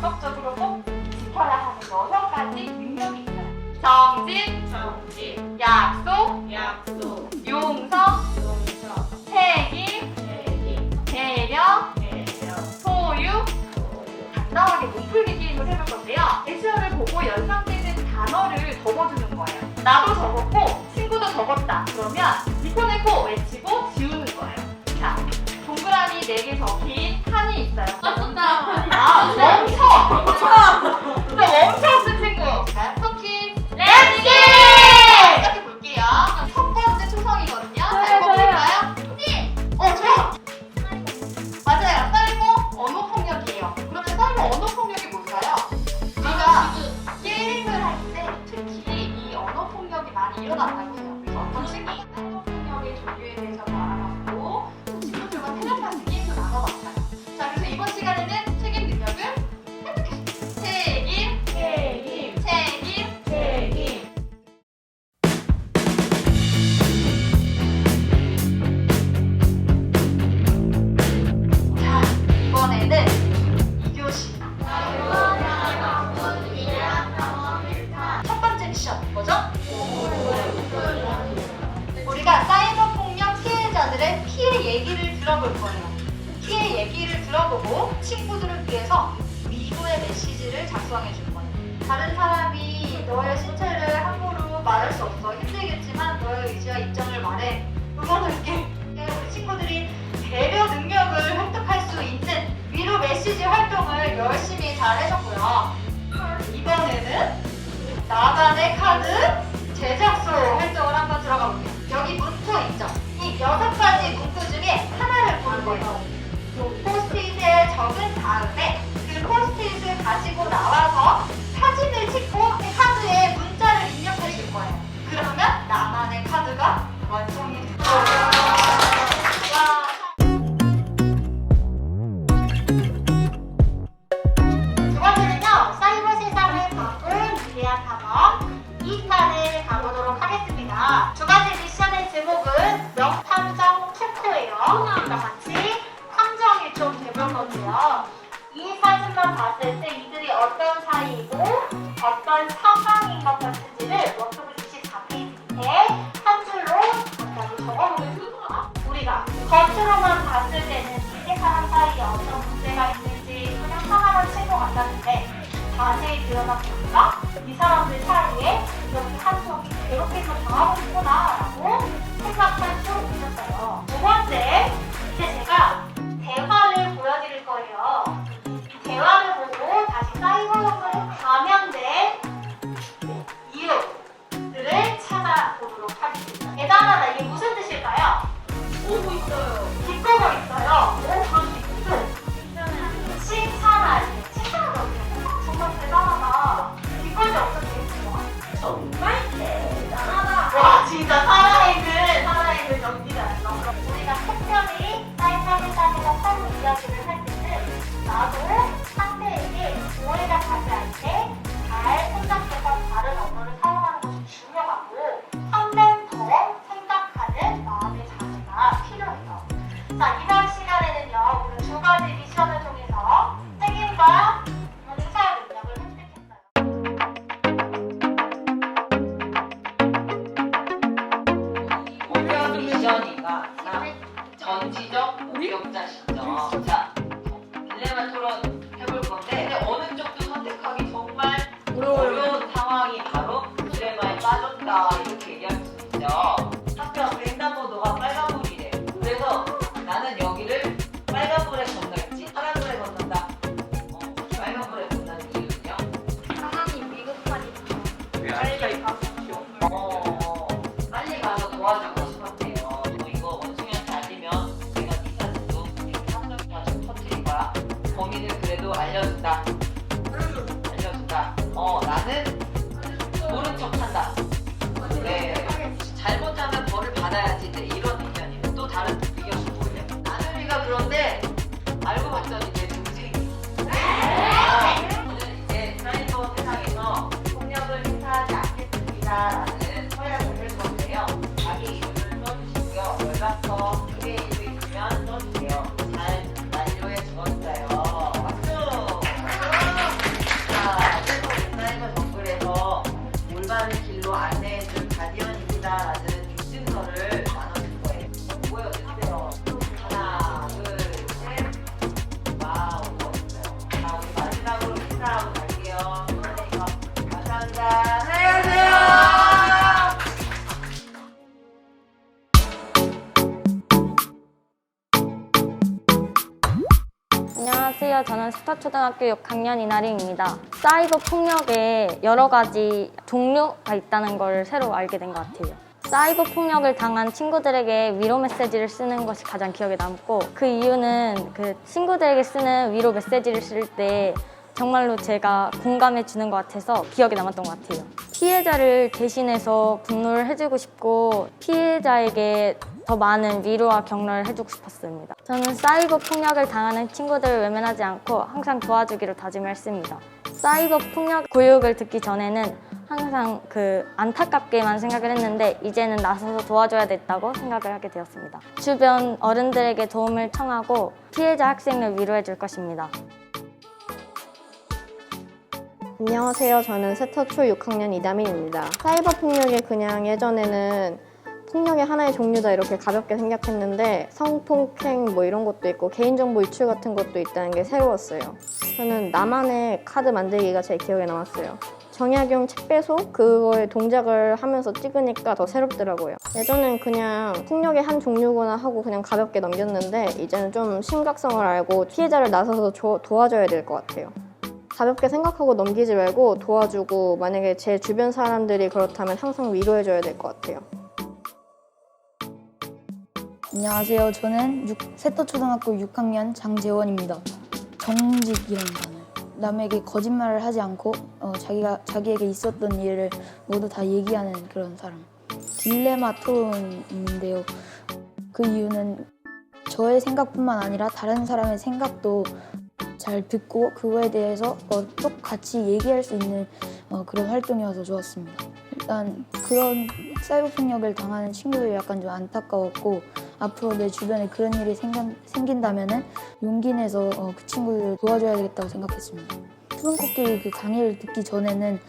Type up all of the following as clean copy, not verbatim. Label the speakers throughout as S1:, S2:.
S1: 적극적으로 꼭 지켜야 하는 6가지 능력이 있어요. 정직, 약속, 용서, 책임, 배려, 소유. 간단하게 몸풀기 게임을 해볼 건데요. 제시어를 보고 연상되는 단어를 적어주는 거예요. 나도 적었고 친구도 적었다. 그러면 니코네코 외치고 지우는 거예요. 자, 동그라미 4개 적힌 칸이 있어요. 아, 멈춰! 멈춰, 친구. 자, 토끼 렛츠 기! 시작해 볼게요. 첫 번째 초성이거든요. 자, 이거 볼까요? 좋아. 맞아요. 사이버 언어폭력이에요. 그러면 사이버 언어폭력이 뭘까요? 우리가 게임을 할 때 특히 이 언어폭력이 많이 일어난다고 해요. 그래서 어떤 친구가 언어폭력의 종류에 대해서 알아봤고 또 친구들과 텔레파시 게임도 나눠봤어요. 자, 그래서 이번 시간에는 책임 능력을 획득했습니다. 책임. 자, 이번에는 2교시. 첫 번째 미션 뭐죠? 우리가 사이버 폭력 피해자들의 피해 얘기를 들어볼 거예요. 피해 얘기를 들어보고 친구들을 위해서 위로의 메시지를 작성해 줄 거예요. 다른 사람이 너의 신체를 함부로 말할 수 없어. 힘들겠지만 너의 의지와 입장을 말해. 응원할게. 우리 친구들이 배려 능력을 획득할 수 있는 위로 메시지 활동을 열심히 잘 해줬고요. 이번에는 나만의 카드 제작소 활동을 한번 들어가 볼게요. 여기 문구 있죠? 이 6가지 문구 중에 하나를 고를 거예요. 포스트잇에 적은 다음에 그 포스트잇을 가지고 나와서 사진을 찍고 카드에 문자를 입력해 줄 거예요. 그러면 나만의 카드가 완성이 될 거예요. 두 번째는요, 사이버 세상을 바꿀 미래한 탐험 2탄을 가보도록 하겠습니다. 두 가지 미션의 제목은 명탐정 투코예요. 우리가 같이 탐정이 좀 돼볼 건데요. 이 사진만 봤을 때 이들이 어떤 사이이고 어떤 상황인 것 같은지를 워크북 24페이지 밑에 한 줄로 간단히 적어보겠습니다. 우리가 겉으로만 봤을 때는 이세 사람 사이에 어떤 문제가 있는지 그냥 하나만 친구 같았는데 자세히 들여다보니까 이 사람들 사이에 이렇게 한쪽이 괴롭힘을 당하고 있구나 라고 생각할 수 있었어요. 두 번째, 이제 제가 대화를 보여드릴 거예요. 대화를 보고 다시 사이버형으로 감염된 이유들을 찾아보도록 하겠습니다. 대단하다. 이게 무슨 뜻일까요? 오고 있어요. 기꺼고 있어요. 오, 그럴 수 있어요. 칭찬하지. 칭찬하지 어때요? 정말 대단하다. 기꺼지 없어도 되겠죠? 정말 대단하다. 와, 진짜 살아있는 연기자였어. 우리가 특별히 사이버
S2: 안녕하세요. 저는 세터초등학교 6학년 이나림입니다. 사이버 폭력에 여러 가지 종류가 있다는 걸 새로 알게 된 것 같아요. 사이버 폭력을 당한 친구들에게 위로 메시지를 쓰는 것이 가장 기억에 남고, 그 이유는 그 친구들에게 쓰는 위로 메시지를 쓸 때 정말로 제가 공감해 주는 것 같아서 기억에 남았던 것 같아요. 피해자를 대신해서 분노를 해주고 싶고, 피해자에게 더 많은 위로와 격려를 해주고 싶었습니다. 저는 사이버 폭력을 당하는 친구들을 외면하지 않고 항상 도와주기로 다짐했습니다. 사이버 폭력 교육을 듣기 전에는 항상 안타깝게만 생각을 했는데, 이제는 나서서 도와줘야 됐다고 생각을 하게 되었습니다. 주변 어른들에게 도움을 청하고 피해자 학생을 위로해 줄 것입니다.
S3: 안녕하세요. 저는 세터초 6학년 이다민입니다. 사이버 폭력이 그냥 예전에는 폭력의 하나의 종류다 이렇게 가볍게 생각했는데, 성폭행 뭐 이런 것도 있고 개인정보 유출 같은 것도 있다는 게 새로웠어요. 저는 나만의 카드 만들기가 제일 기억에 남았어요. 정약용 책배소 그거에 동작을 하면서 찍으니까 더 새롭더라고요. 예전엔 그냥 폭력의 한 종류구나 하고 그냥 가볍게 넘겼는데, 이제는 좀 심각성을 알고 피해자를 나서서 도와줘야 될 것 같아요. 가볍게 생각하고 넘기지 말고 도와주고, 만약에 제 주변 사람들이 그렇다면 항상 위로해줘야 될 것 같아요.
S4: 안녕하세요. 저는 세터초등학교 6학년 장재원입니다. 정직이라는 단어. 남에게 거짓말을 하지 않고 자기에게 있었던 일을 모두 다 얘기하는 그런 사람. 딜레마 토론인데요. 그 이유는 저의 생각뿐만 아니라 다른 사람의 생각도 잘 듣고 그거에 대해서 똑같이 얘기할 수 있는 그런 활동이어서 좋았습니다. 일단 그런 사이버 폭력을 당하는 친구들이 약간 좀 안타까웠고, 앞으로 내 주변에 그런 일이 생긴다면은 용기 내서 그 친구들을 도와줘야 되겠다고 생각했습니다. 푸른 코끼리 그 강의를 듣기 전에는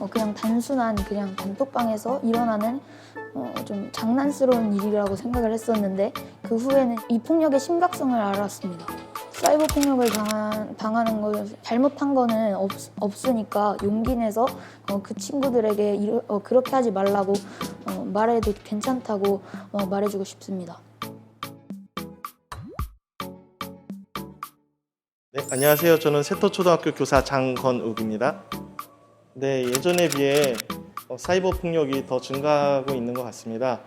S4: 그냥 단순한 그냥 단톡방에서 일어나는 좀 장난스러운 일이라고 생각을 했었는데, 그 후에는 이 폭력의 심각성을 알았습니다. 사이버 폭력을 당하는 걸 잘못한 거는 없으니까 용기 내서 그 친구들에게 그렇게 하지 말라고 말해도 괜찮다고 말해주고 싶습니다.
S5: 네, 안녕하세요. 저는 세터초등학교 교사 장건욱입니다. 네, 예전에 비해 사이버 폭력이 더 증가하고 있는 것 같습니다.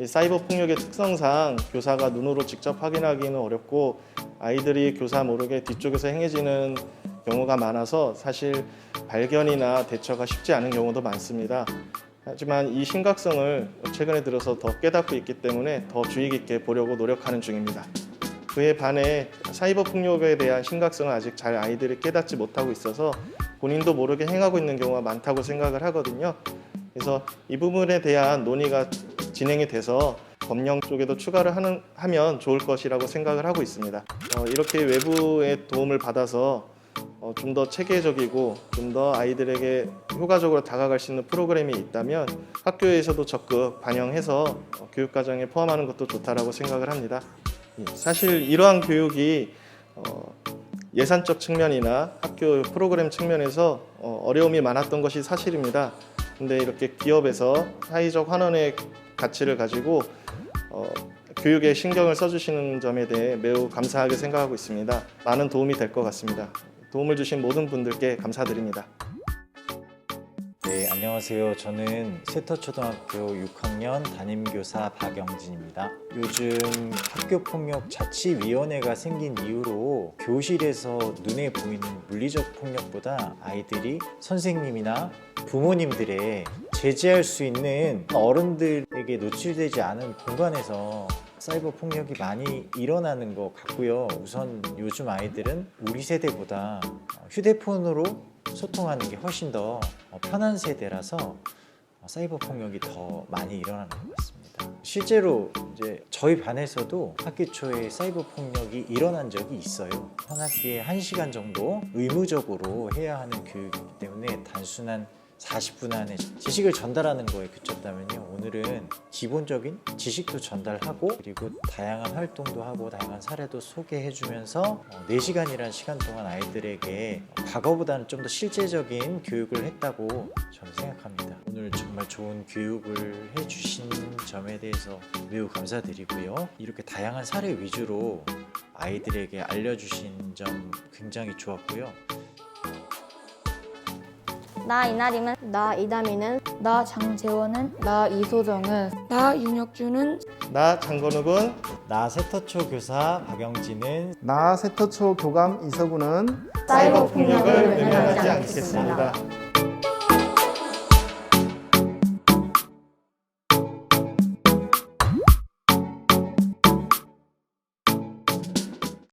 S5: 사이버 폭력의 특성상 교사가 눈으로 직접 확인하기는 어렵고, 아이들이 교사 모르게 뒤쪽에서 행해지는 경우가 많아서 사실 발견이나 대처가 쉽지 않은 경우도 많습니다. 하지만 이 심각성을 최근에 들어서 더 깨닫고 있기 때문에 더 주의 깊게 보려고 노력하는 중입니다. 그에 반해 사이버 폭력에 대한 심각성을 아직 잘 아이들이 깨닫지 못하고 있어서 본인도 모르게 행하고 있는 경우가 많다고 생각을 하거든요. 그래서 이 부분에 대한 논의가 진행이 돼서 법령 쪽에도 추가를 하면 좋을 것이라고 생각을 하고 있습니다. 이렇게 외부의 도움을 받아서 좀 더 체계적이고 좀 더 아이들에게 효과적으로 다가갈 수 있는 프로그램이 있다면 학교에서도 적극 반영해서 교육과정에 포함하는 것도 좋다라고 생각을 합니다. 사실 이러한 교육이 예산적 측면이나 학교 프로그램 측면에서 어려움이 많았던 것이 사실입니다. 근데 이렇게 기업에서 사회적 환원의 가치를 가지고 교육에 신경을 써주시는 점에 대해 매우 감사하게 생각하고 있습니다. 많은 도움이 될 것 같습니다. 도움을 주신 모든 분들께 감사드립니다.
S6: 네, 안녕하세요. 저는 세터초등학교 6학년 담임교사 박영진입니다. 요즘 학교폭력 자치위원회가 생긴 이후로 교실에서 눈에 보이는 물리적 폭력보다 아이들이 선생님이나 부모님들의 제지할 수 있는 어른들에게 노출되지 않은 공간에서 사이버 폭력이 많이 일어나는 것 같고요. 우선 요즘 아이들은 우리 세대보다 휴대폰으로 소통하는 게 훨씬 더 편한 세대라서 사이버 폭력이 더 많이 일어나는 것 같습니다. 실제로 이제 저희 반에서도 학기 초에 사이버 폭력이 일어난 적이 있어요. 한 학기에 1시간 정도 의무적으로 해야 하는 교육이기 때문에 단순한 40분 안에 지식을 전달하는 거에 그쳤다면요, 오늘은 기본적인 지식도 전달하고 그리고 다양한 활동도 하고 다양한 사례도 소개해주면서 4시간이라는 시간 동안 아이들에게 과거보다는 좀 더 실제적인 교육을 했다고 저는 생각합니다. 오늘 오늘 정말 좋은 교육을 해주신 점에 대해서 매우 감사드리고요. 이렇게 다양한 사례 위주로 아이들에게 알려주신 점 굉장히 좋았고요.
S2: 나 이나림은
S3: 나 이다미는
S4: 나 장재원은
S3: 나 이소정은
S4: 나 윤혁주는
S5: 나 장건욱은
S6: 나 세터초 교사 박영진은
S7: 나 세터초 교감 이서구는
S5: 사이버 폭력을 외면하지 않겠습니다.